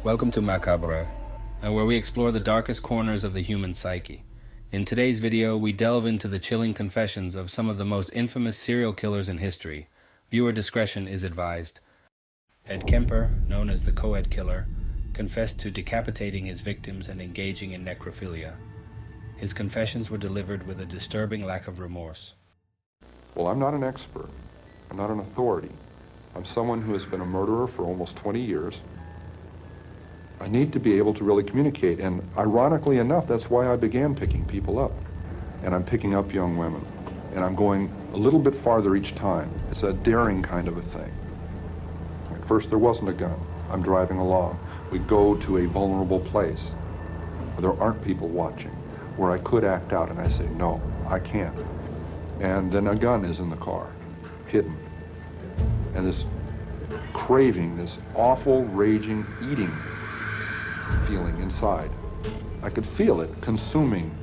Welcome to Macabre, where we explore the darkest corners of the human psyche. In today's video, we delve into the chilling confessions of some of the most infamous serial killers in history. Viewer discretion is advised. Ed Kemper, known as the co-ed killer, confessed to decapitating his victims and engaging in necrophilia. His confessions were delivered with a disturbing lack of remorse. Well, I'm not an expert. I'm not an authority. I'm someone who has been a murderer for almost 20 years. I need to be able to really communicate, and ironically enough, that's why I began picking people up. And I'm picking up young women. And I'm going a little bit farther each time. It's a daring kind of a thing. At first, there wasn't a gun. I'm driving along. We go to a vulnerable place where there aren't people watching, where I could act out, and I say, no, I can't. And then a gun is in the car, hidden. And this craving, this awful, raging, eating feeling inside. I could feel it consuming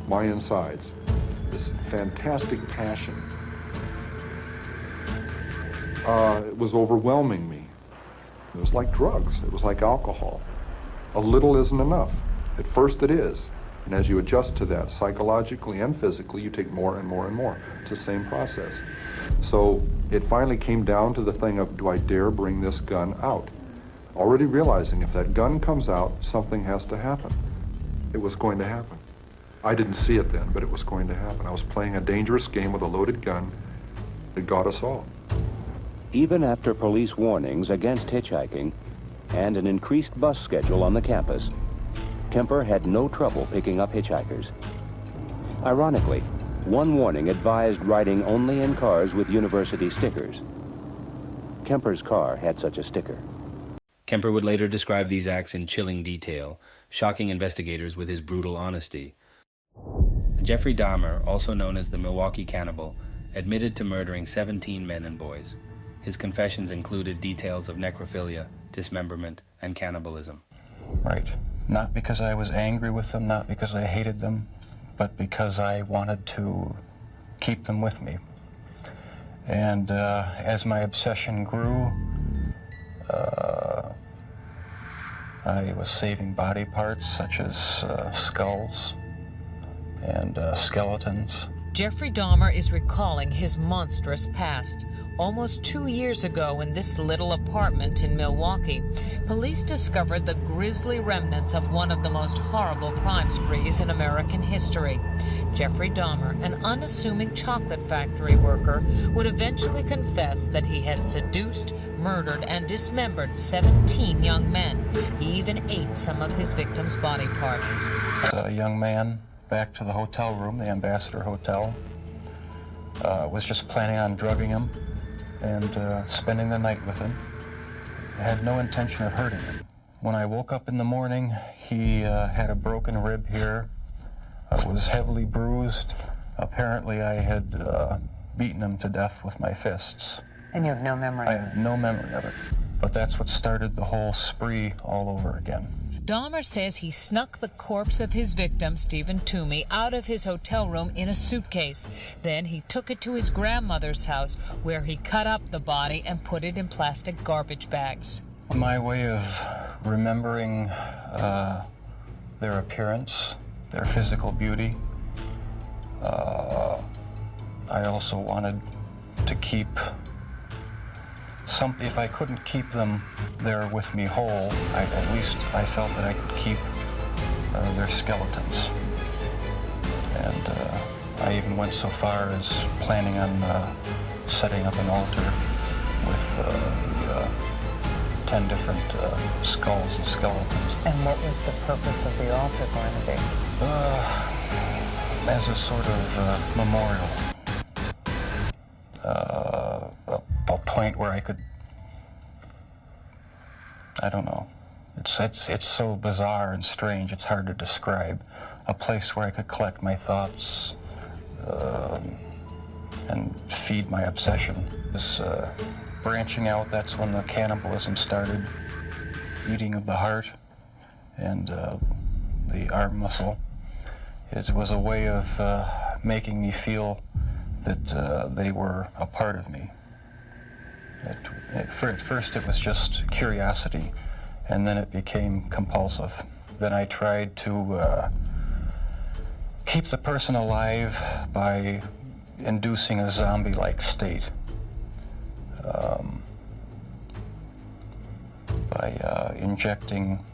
my insides. This fantastic passion. It was overwhelming me. It was like drugs. It was like alcohol. A little isn't enough. At first it is. And as you adjust to that, psychologically and physically, you take more and more and more. It's the same process. So it finally came down to the thing of, do I dare bring this gun out? Already realizing if that gun comes out, something has to happen. It was going to happen. I didn't see it then, but it was going to happen. I was playing a dangerous game with a loaded gun that got us all. Even after police warnings against hitchhiking and an increased bus schedule on the campus, Kemper had no trouble picking up hitchhikers. Ironically, one warning advised riding only in cars with university stickers. Kemper's car had such a sticker. Kemper would later describe these acts in chilling detail, shocking investigators with his brutal honesty. Jeffrey Dahmer, also known as the Milwaukee Cannibal, admitted to murdering 17 men and boys. His confessions included details of necrophilia, dismemberment, and cannibalism. Right. Not because I was angry with them, not because I hated them, but because I wanted to keep them with me. And as my obsession grew, I was saving body parts such as skulls and skeletons. Jeffrey Dahmer is recalling his monstrous past. Almost 2 years ago, in this little apartment in Milwaukee, police discovered the grisly remnants of one of the most horrible crime sprees in American history. Jeffrey Dahmer, an unassuming chocolate factory worker, would eventually confess that he had seduced, murdered, and dismembered 17 young men. He even ate some of his victims' body parts. A young man back to the hotel room, the Ambassador Hotel, was just planning on drugging him and spending the night with him. I had no intention of hurting him. When I woke up in the morning, he had a broken rib here, was heavily bruised. Apparently I had beaten him to death with my fists. And you have no memory? I have no memory of it. But that's what started the whole spree all over again. Dahmer says he snuck the corpse of his victim, Stephen Toomey, out of his hotel room in a suitcase. Then he took it to his grandmother's house, where he cut up the body and put it in plastic garbage bags. My way of remembering their appearance, their physical beauty. I also wanted to keep something. If I couldn't keep them there with me whole, at least I felt that I could keep their skeletons. And I even went so far as planning on setting up an altar with 10 different skulls and skeletons. And what was the purpose of the altar going to be? As a sort of memorial. A point where I could, I don't know, it's so bizarre and strange, it's hard to describe. A place where I could collect my thoughts and feed my obsession. This branching out, that's when the cannibalism started. Eating of the heart and the arm muscle. It was a way of making me feel that they were a part of me. At first it was just curiosity and then it became compulsive. Then I tried to keep the person alive by inducing a zombie-like state. By injecting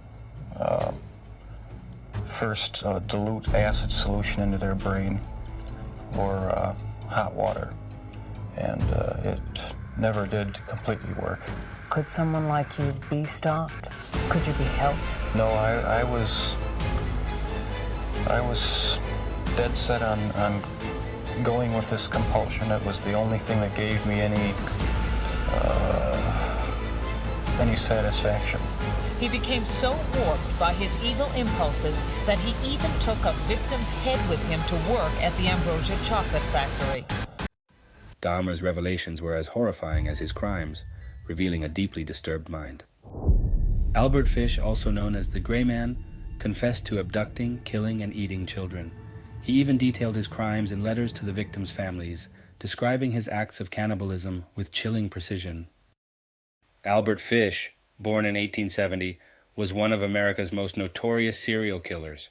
first dilute acid solution into their brain or hot water, and it never did completely work. Could someone like you be stopped? Could you be helped? No, I was dead set on going with this compulsion. It was the only thing that gave me any satisfaction. He became so warped by his evil impulses that he even took a victim's head with him to work at the Ambrosia chocolate factory. Dahmer's revelations were as horrifying as his crimes, revealing a deeply disturbed mind. Albert Fish, also known as the Gray Man, confessed to abducting, killing, and eating children. He even detailed his crimes in letters to the victims' families, describing his acts of cannibalism with chilling precision. Albert Fish, born in 1870, was one of America's most notorious serial killers.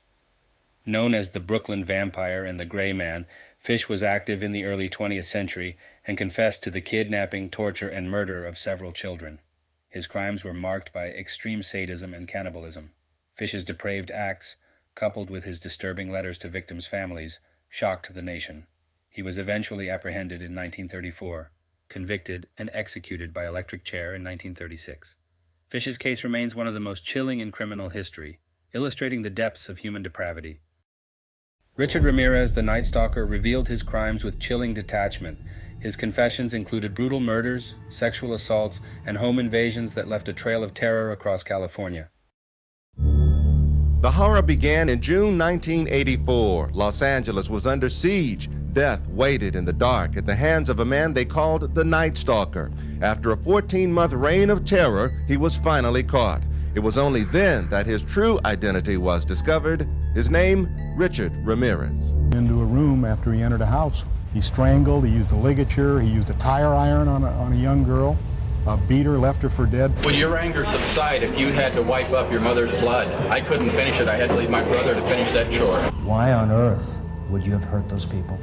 Known as the Brooklyn Vampire and the Gray Man, Fish was active in the early 20th century and confessed to the kidnapping, torture, and murder of several children. His crimes were marked by extreme sadism and cannibalism. Fish's depraved acts, coupled with his disturbing letters to victims' families, shocked the nation. He was eventually apprehended in 1934, convicted, and executed by electric chair in 1936. Fish's case remains one of the most chilling in criminal history, illustrating the depths of human depravity. Richard Ramirez, the Night Stalker, revealed his crimes with chilling detachment. His confessions included brutal murders, sexual assaults, and home invasions that left a trail of terror across California. The horror began in June 1984. Los Angeles was under siege. Death waited in the dark at the hands of a man they called the Night Stalker. After a 14-month reign of terror, he was finally caught. It was only then that his true identity was discovered. His name, Richard Ramirez. Into a room after he entered a house. He strangled, he used a ligature, he used a tire iron on a young girl, beat her, left her for dead. Would your anger subside if you had to wipe up your mother's blood? I couldn't finish it. I had to leave my brother to finish that chore. Why on earth would you have hurt those people?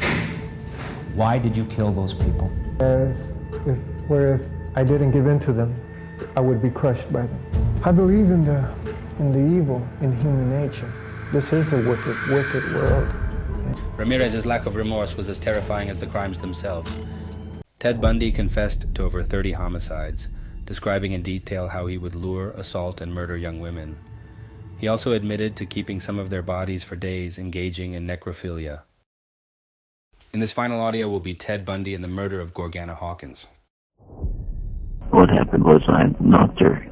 Why did you kill those people? As if I didn't give in to them, I would be crushed by them. I believe in the evil in human nature. This is a wicked, wicked world. Ramirez's lack of remorse was as terrifying as the crimes themselves. Ted Bundy confessed to over 30 homicides, describing in detail how he would lure, assault, and murder young women. He also admitted to keeping some of their bodies for days, engaging in necrophilia. In this final audio will be Ted Bundy and the murder of Gorgana Hawkins. What happened was I knocked her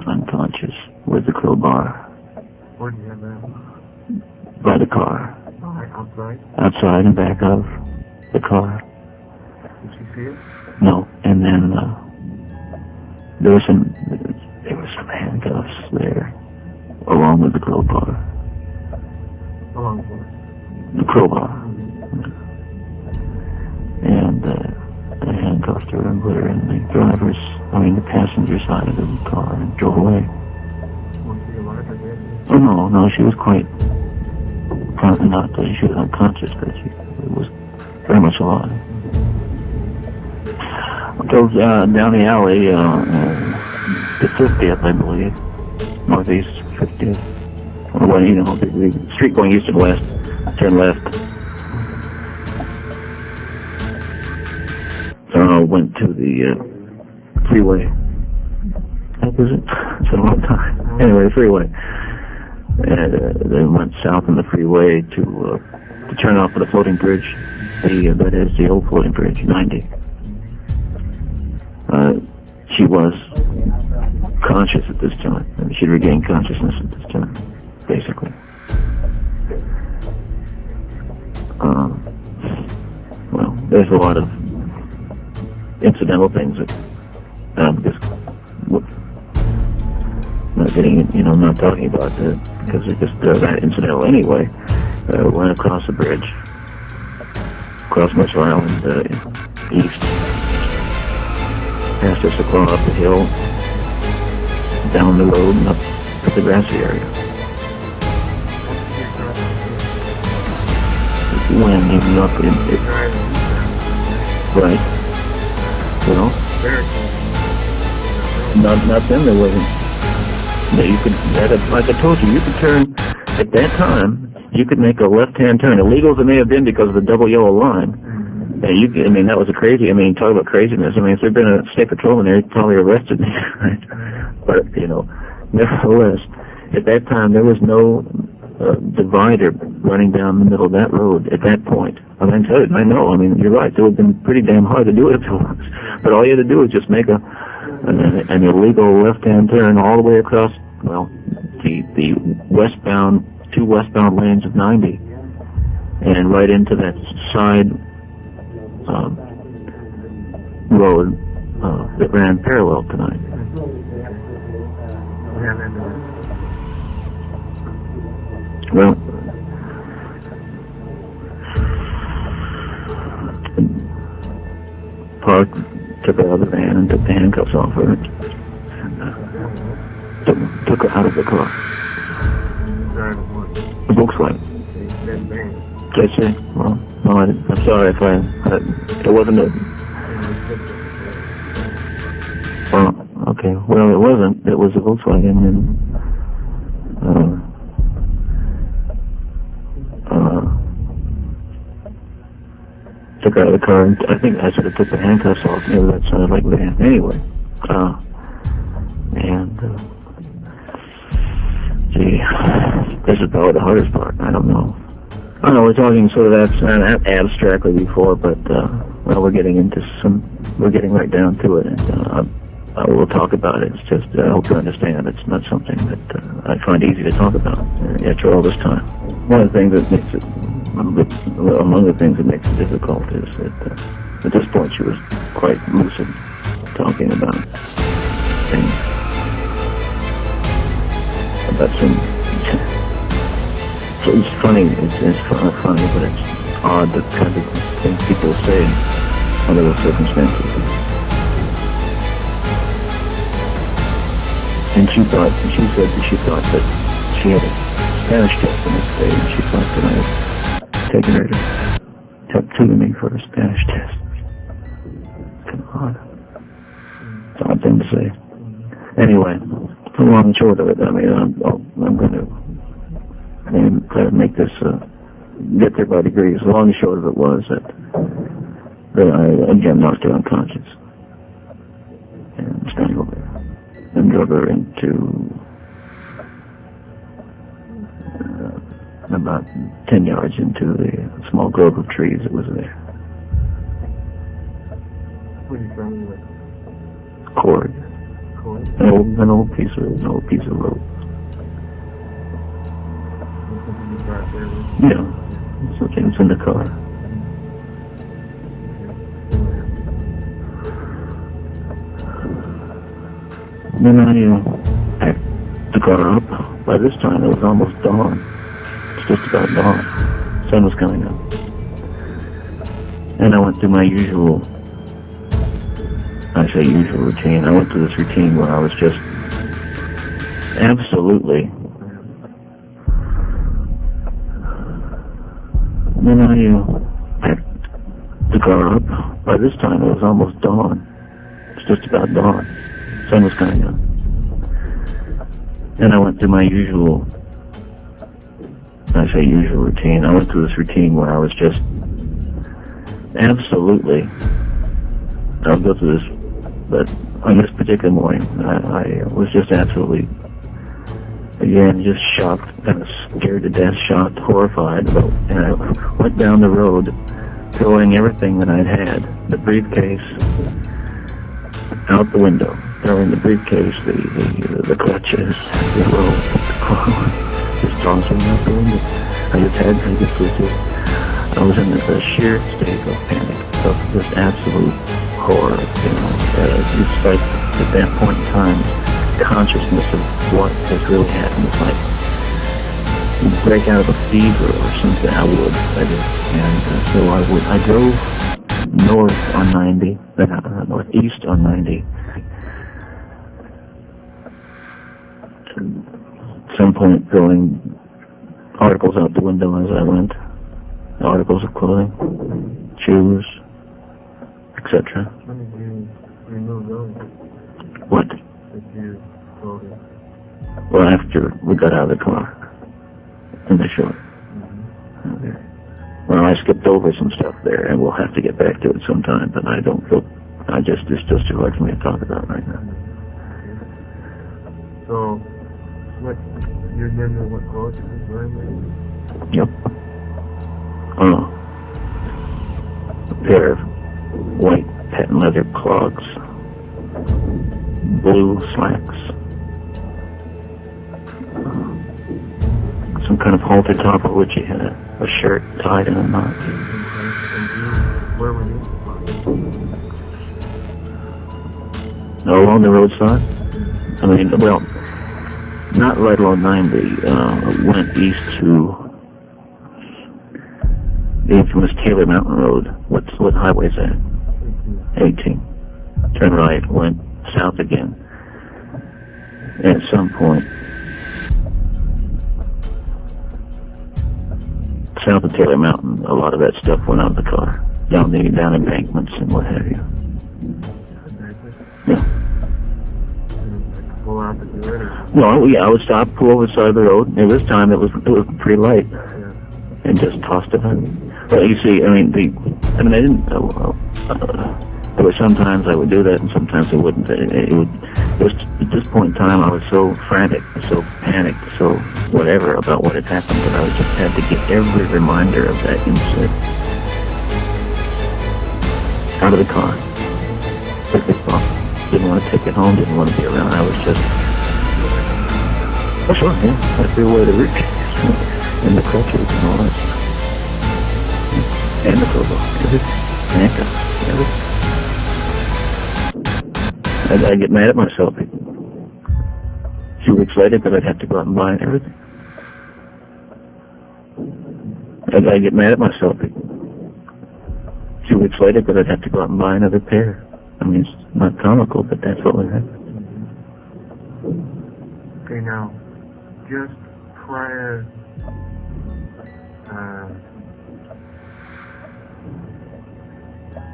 unconscious with the crowbar. Where did you have that? By the car. Outside? Outside and back of the car. Did she see it? No. And then there were some handcuffs there, along with the crowbar. Along with the crowbar. And I handcuffed her and put her in the passenger side of the car and drove away. Was she alive or dead? Oh no, she was quite she was unconscious, but she was very much alive. I drove down the alley to 50th, I believe, northeast 50th. Well, the street going east and west. I turned left. Went to the freeway. That was it. It's a long time. Anyway, the freeway. And then went south on the freeway to turn off at the floating bridge. That is the old floating bridge, 90. She was conscious at this time. She'd regained consciousness at this time, basically. Well, there's a lot of incidental things that I'm not talking about that because they're just that incidental anyway. Went across the bridge, across Mitchell Island, east, past us, across up the hill, down the road and up to the grassy area. When he was up in it. Right. Well, not then there wasn't. You could, like I told you could turn, at that time, you could make a left-hand turn. Illegal as it may have been because of the double yellow line. And that was a crazy, talk about craziness. If there'd been a state patrolman there, he'd probably arrested me, right? But, nevertheless, at that time, there was no divider running down the middle of that road at that point. I know, you're right, it would have been pretty damn hard to do it if it was. But all you had to do was just make an illegal left-hand turn all the way across, the westbound, two westbound lanes of 90, and right into that side road that ran parallel to 90. Well, parked, took her out of the van and took the handcuffs off her and took her out of the car. The Volkswagen. Did I say? Well, no, I'm sorry if it wasn't a... Okay, well, it wasn't. It was a Volkswagen, and took her out of the car, and I think I sort of took the handcuffs off. Maybe that sounded like that. Anyway, gee, this is probably the hardest part. I don't know. We're talking sort of that abstractly before, but we're getting right down to it, and we'll talk about it. It's just, I hope you understand, it's not something that I find easy to talk about after all this time. One of the things that makes it, among the things that makes it difficult is that at this point she was quite lucid, talking about things, about some... So it's funny, it's funny, but it's odd the kind of things people say under those circumstances. And she said that she thought that she had a Spanish test the next day, and she thought that I had taken her to me for a Spanish test. It's kind of odd. It's an odd thing to say. Anyway, the long and short of it, I'm going to try to make this get there by degrees. The long and short of it was that I again knocked her unconscious and strangled her and drove her into about 10 yards into the small grove of trees that was there. What are you trying with? Cord. An old piece of rope. Yeah, something was in the car. Then I packed the car up. By this time, it was almost dawn. It's just about dawn. The sun was coming up. And I went through my usual routine. I went through this routine where I was just absolutely... Then I packed the car up. By this time, it was almost dawn. It's just about dawn. The sun was coming up. And I went through my usual routine. I went through this routine where I was just absolutely... I'll go through this, but on this particular morning, I was just absolutely... Again, just shocked, kind of scared to death, shocked, horrified. And I went down the road, throwing everything that I'd had, the briefcase, out the window, throwing the briefcase, the clutches, the rope, just tossing them out the window. I was in a sheer state of panic, of just absolute horror, It's like, at that point in time, consciousness of what has really happened. It's like you break out of a fever or something. I did. And so I drove north on 90, northeast on 90, at some point throwing articles out the window as I went. Articles of clothing, shoes, etc. When did you remove those? What? Did you clothe it? Well, after we got out of the car in the short. Well, I skipped over some stuff there, and we'll have to get back to it sometime, but I don't feel, it's just too hard for me to talk about right now. So, what, you remember what clothes you was wearing? Yep. A pair of white patent leather clogs, blue slacks, some kind of halter top of which he had a shirt tied in a knot. Where were you? Along the roadside? I mean, well, not right along 90. Went east to the infamous Taylor Mountain Road. What highway is that? 18. Turned right, went south again. And at some point, south of Taylor Mountain, a lot of that stuff went out of the car. Down embankments and what have you. Yeah. Pull out the door? Well, yeah, I would stop, pull over the side of the road, and this time it was pretty light, and just tossed it in. But you see, I didn't. There were sometimes I would do that, and sometimes I wouldn't. It was at this point in time I was so frantic, so panicked, so whatever about what had happened that I just had to get every reminder of that incident out of the car. Quickly thought. Didn't want to take it home, didn't want to be around. I was just, oh sure, yeah, I threw away the rootcase and the crutches and all that stuff. And the crowbar, everything, handcuffs, everything. I'd get mad at myself. A few weeks later, that I'd have to go out and buy everything. I'd get mad at myself. A few weeks later, that I'd have to go out and buy another pair. I mean, it's not comical, but that's what would happen. Okay, now, just prior, now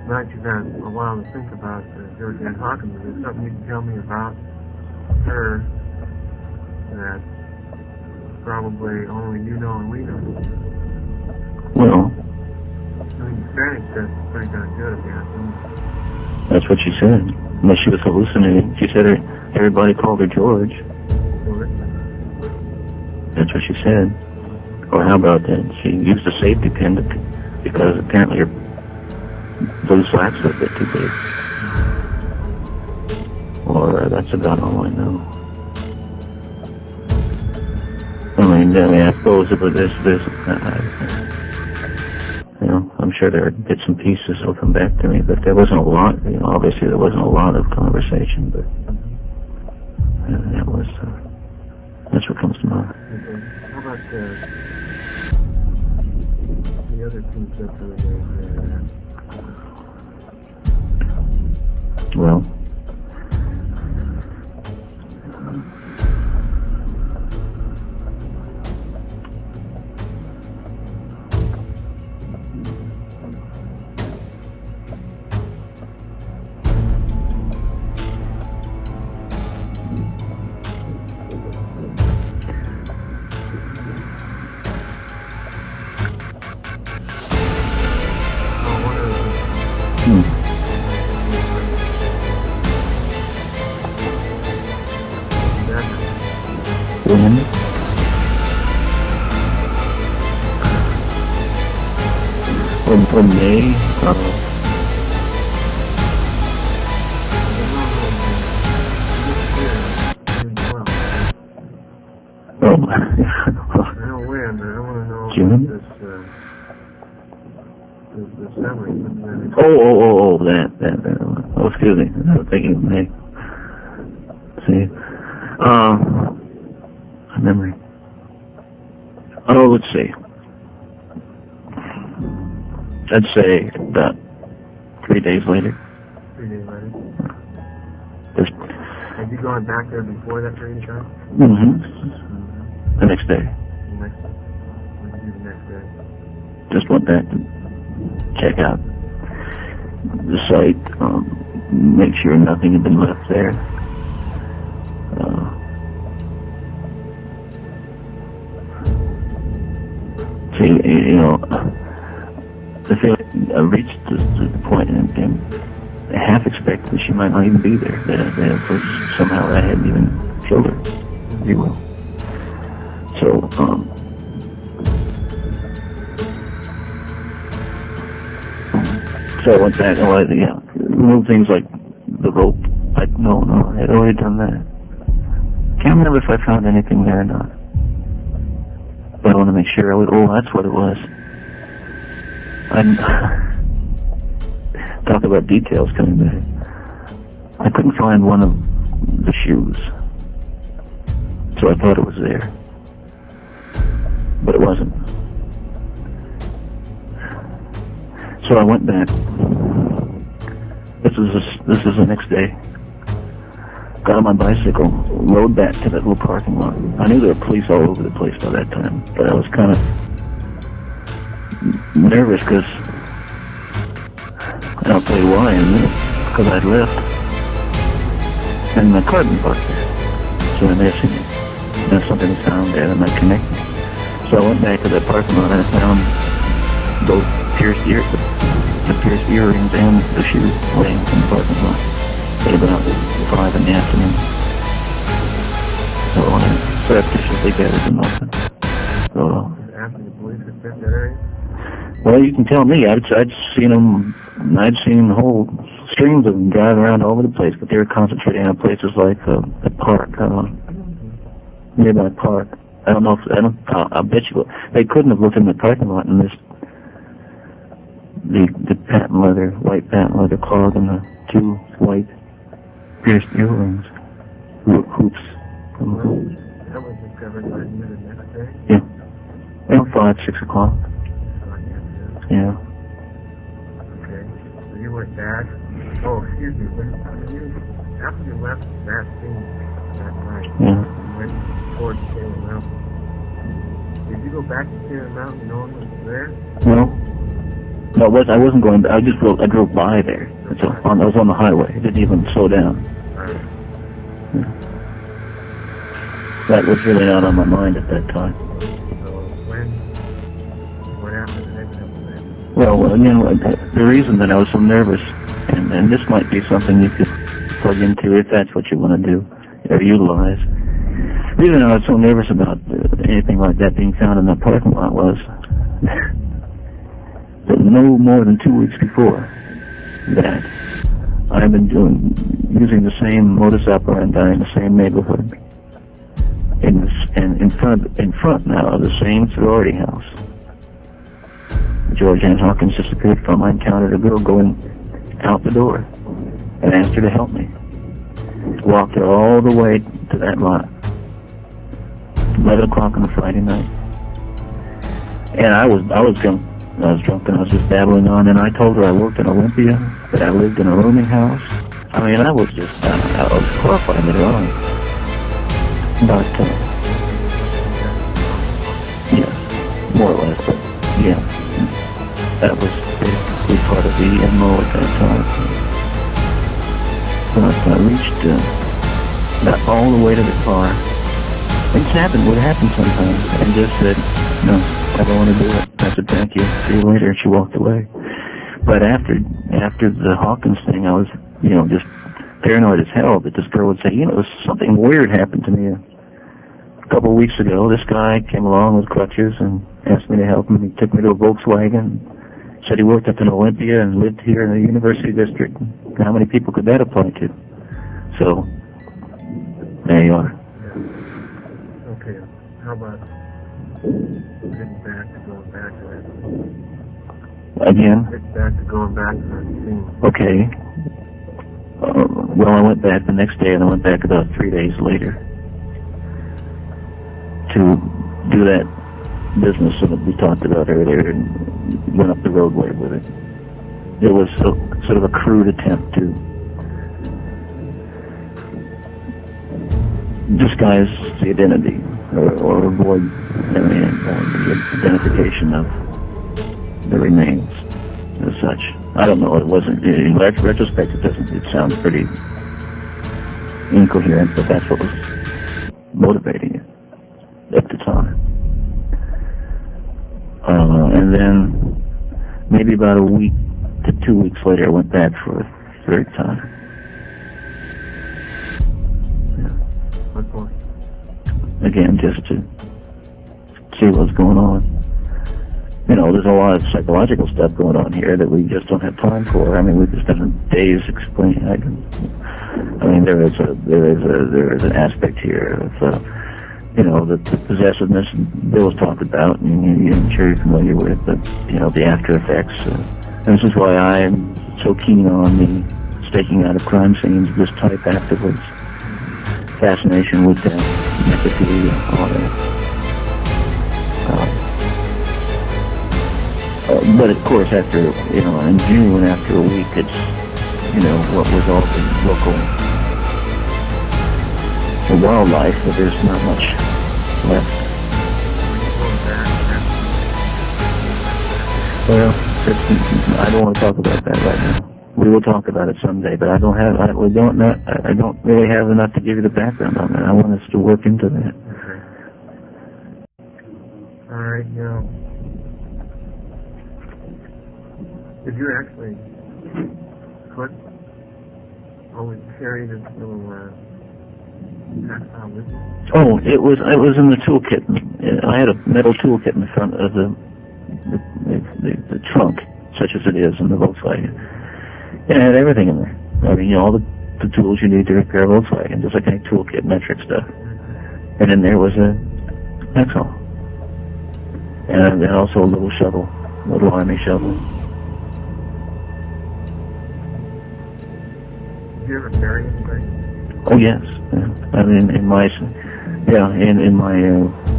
that you've had a while to think about Georgianne Hawkins, is there something you can tell me about her that probably only you know and we know? Well, I mean, the Spanish stuff is pretty darn good, if you ask me. that's what she said. Unless she was hallucinating. She said everybody called her George. That's what she said. Or how about that? She used a safety pin because apparently her blue slacks were a bit too big. Or that's about all I know. I suppose it was this. I'm sure there are bits and pieces will come back to me, but there wasn't a lot. Obviously there wasn't a lot of conversation, but that's what comes to mind. Okay. How about the other two sets of Well, when they June? That. Oh, excuse me. I was thinking of May. See? Memory. Oh, let's see. I'd say about 3 days later. 3 days later. This, you gone back there before that period of time? Mm-hmm. The next day. What did you do the next day? Just went back to check out the site, make sure nothing had been left there. See, you know, I feel like I reached the point and I half expected that she might not even be there. That somehow I hadn't even killed her, if you will. So, so I went back and removed things like the rope. No, I had already done that. Can't remember if I found anything there or not. But I want to make sure. That's what it was. Talk about details coming back. I couldn't find one of the shoes, so I thought it was there, but it wasn't. So I went back. This is the next day. Got on my bicycle, rode back to that little parking lot. I knew there were police all over the place by that time, but I was kind of nervous because, and I'll tell you why in a minute, because I'd left and my car had been parked there. So they may have seen it. There's something was found there that might connect me. So I went back to that parking lot and I found both the pierced earrings and the shoes laying in the parking lot at about 5 in the afternoon. So I surreptitiously gathered them open. So, after the police had checked that area? well, you can tell me. I'd seen them. I'd seen whole streams of them driving around all over the place, but they were concentrating on places like the park, nearby park. I don't know if I'll bet you they couldn't have looked in the parking lot and missed the white patent leather clog and the 2 white pierced earrings, hoops. That was discovered by you the next day? Yeah. Around 5, 6 o'clock. Yeah. Okay. So you went back. Oh, excuse me. After you left that scene that night, you went towards Taylor Mountain. Did you go back to Taylor Mountain knowing it was there? No, I wasn't going back. I drove by there. So I was on the highway. I didn't even slow down. Yeah. That was really not on my mind at that time. So what happened the next couple of days? Well, you know, the reason that I was so nervous, and this might be something you could plug into if that's what you want to do or utilize. The reason I was so nervous about anything like that being found in that parking lot was that no more than 2 weeks before that, I've been using the same modus operandi in the same neighborhood, in front now of the same sorority house. George Ann Hawkins disappeared from. I encountered a girl going out the door and asked her to help me. Walked her all the way to that lot. 11 o'clock on a Friday night. And I was drunk. I was drunk and I was just babbling on, and I told her I worked in Olympia, that I lived in a rooming house. I mean, I was just, I was horrified later on. But, yeah, more or less, but yeah, that was basically part of the MO at that time. But I reached, got all the way to the car. It would happen sometimes, and just said, no, I don't want to do it. I said, thank you, see you later, and she walked away. But after the Hawkins thing, I was, just paranoid as hell that this girl would say, something weird happened to me a couple of weeks ago. This guy came along with crutches and asked me to help him. He took me to a Volkswagen, said he worked up in Olympia and lived here in the University District. How many people could that apply to? So, there you are. Okay, how about getting back to going back to that? Again? Getting back to going back to that scene. Okay. Well, I went back the next day, and I went back about 3 days later to do that business that we talked about earlier, and went up the roadway with it. It was sort of a crude attempt to disguise the identity or avoid the identification of the remains as such. I don't know. It wasn't. In retrospect, it doesn't. It sounds pretty incoherent, but that's what was motivating it at the time. And then maybe about a week to 2 weeks later, I went back for a third time. What for? Again, just to see what's going on. You know, there's a lot of psychological stuff going on here that we just don't have time for. I mean, we just spend days explaining. I mean, there is an aspect here of you know, the possessiveness Bill was talked about, and I'm sure you're familiar with, but you know, the after effects. And this is why I'm so keen on the staking out of crime scenes, this type afterwards. Fascination with that, empathy, all that. But of course, after, you know, in June, after a week, it's, you know, what was all the local wildlife, but there's not much left. Well, I don't want to talk about that right now. We will talk about it someday, but I don't really have enough to give you the background on that. I want us to work into that. Okay. All right, now, did you actually carry this little with you? Oh, it was in the toolkit. I had a metal toolkit in the front of the trunk, such as it is in the Volkswagen. And it had everything in there. I mean, you know, all the tools you need to repair a Volkswagen, just like any toolkit, metric stuff. And in there was that's all. And also a little shovel, a little army shovel. Did you ever carry anything? Oh yes. I mean, in my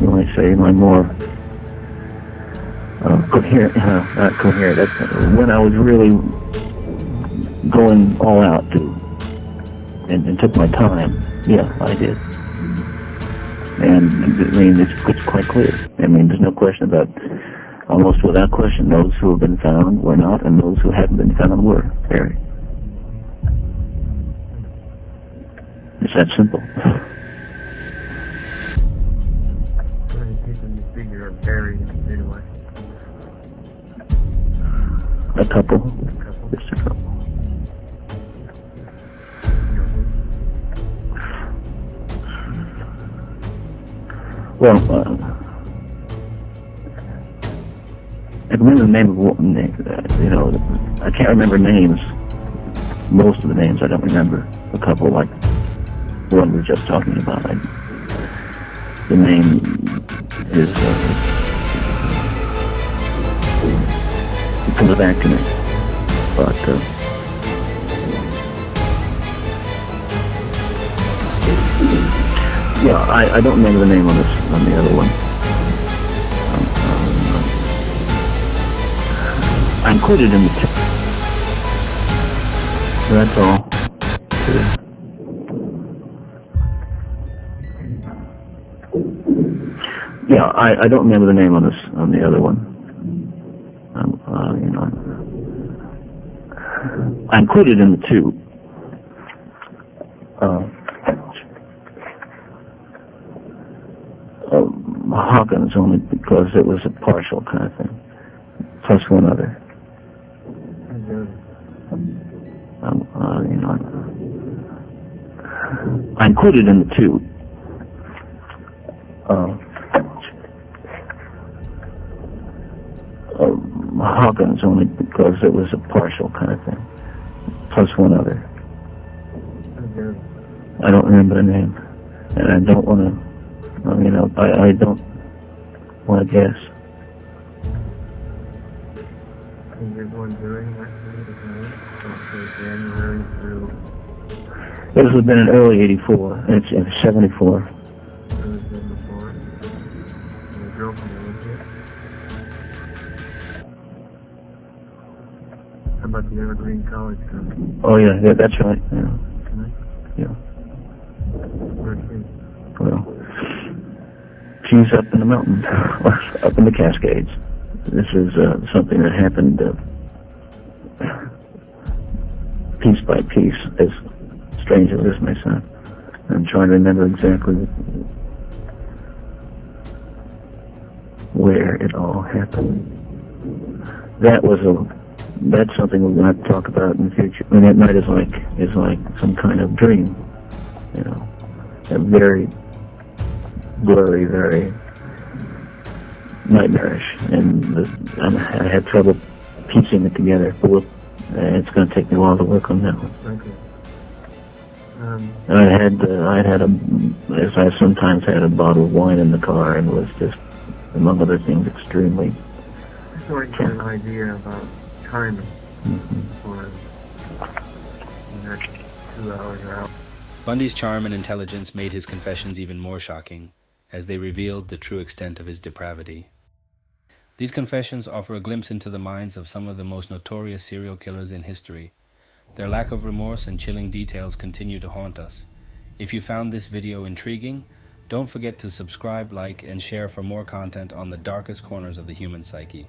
you might say, my more coherent, not coherent. That's when I was really going all out and took my time. Yeah, I did. And I mean, it's quite clear. I mean, there's no question about, almost without question, those who have been found were not, and those who haven't been found were buried. It's that simple. How many people do you figure are buried anyway? A couple. Just a couple. Well, I remember the name of you know, I can't remember names. Most of the names I don't remember. A couple, like the one we were just talking about. The name is it comes back to me, but yeah, I don't remember the name on the other one. I included in the tip. That's all. Yeah, I don't remember the name on the other one. You know, I included in the two. Hawkins, only because it was a partial kind of thing, plus one other. You know, I included in the two. Hawkins, only because it was a partial kind of thing, plus one other. I don't remember the name, and I don't want to. You know, I don't want to guess. And you're going during that period of January through? This would have been in early '84. It's in '74. Early '74. And your girlfriend was here? How about the Evergreen College girl? Oh yeah, that's right. Yeah. Okay. Yeah. Where's she? Well, she's up in the mountains, up in the Cascades. This is something that happened piece by piece, as strange as this may sound. I'm trying to remember exactly where it all happened. That's something we're going to have to talk about in the future. I mean, that night is like some kind of dream, you know, a very blurry, very nightmarish, and I had trouble piecing it together. But it's going to take me a while to work on that one. Okay. I had as I sometimes had a bottle of wine in the car, and was just, among other things, extremely. Just want to get an idea about timing for the next 2 hours or out. Bundy's charm and intelligence made his confessions even more shocking, as they revealed the true extent of his depravity. These confessions offer a glimpse into the minds of some of the most notorious serial killers in history. Their lack of remorse and chilling details continue to haunt us. If you found this video intriguing, don't forget to subscribe, like, and share for more content on the darkest corners of the human psyche.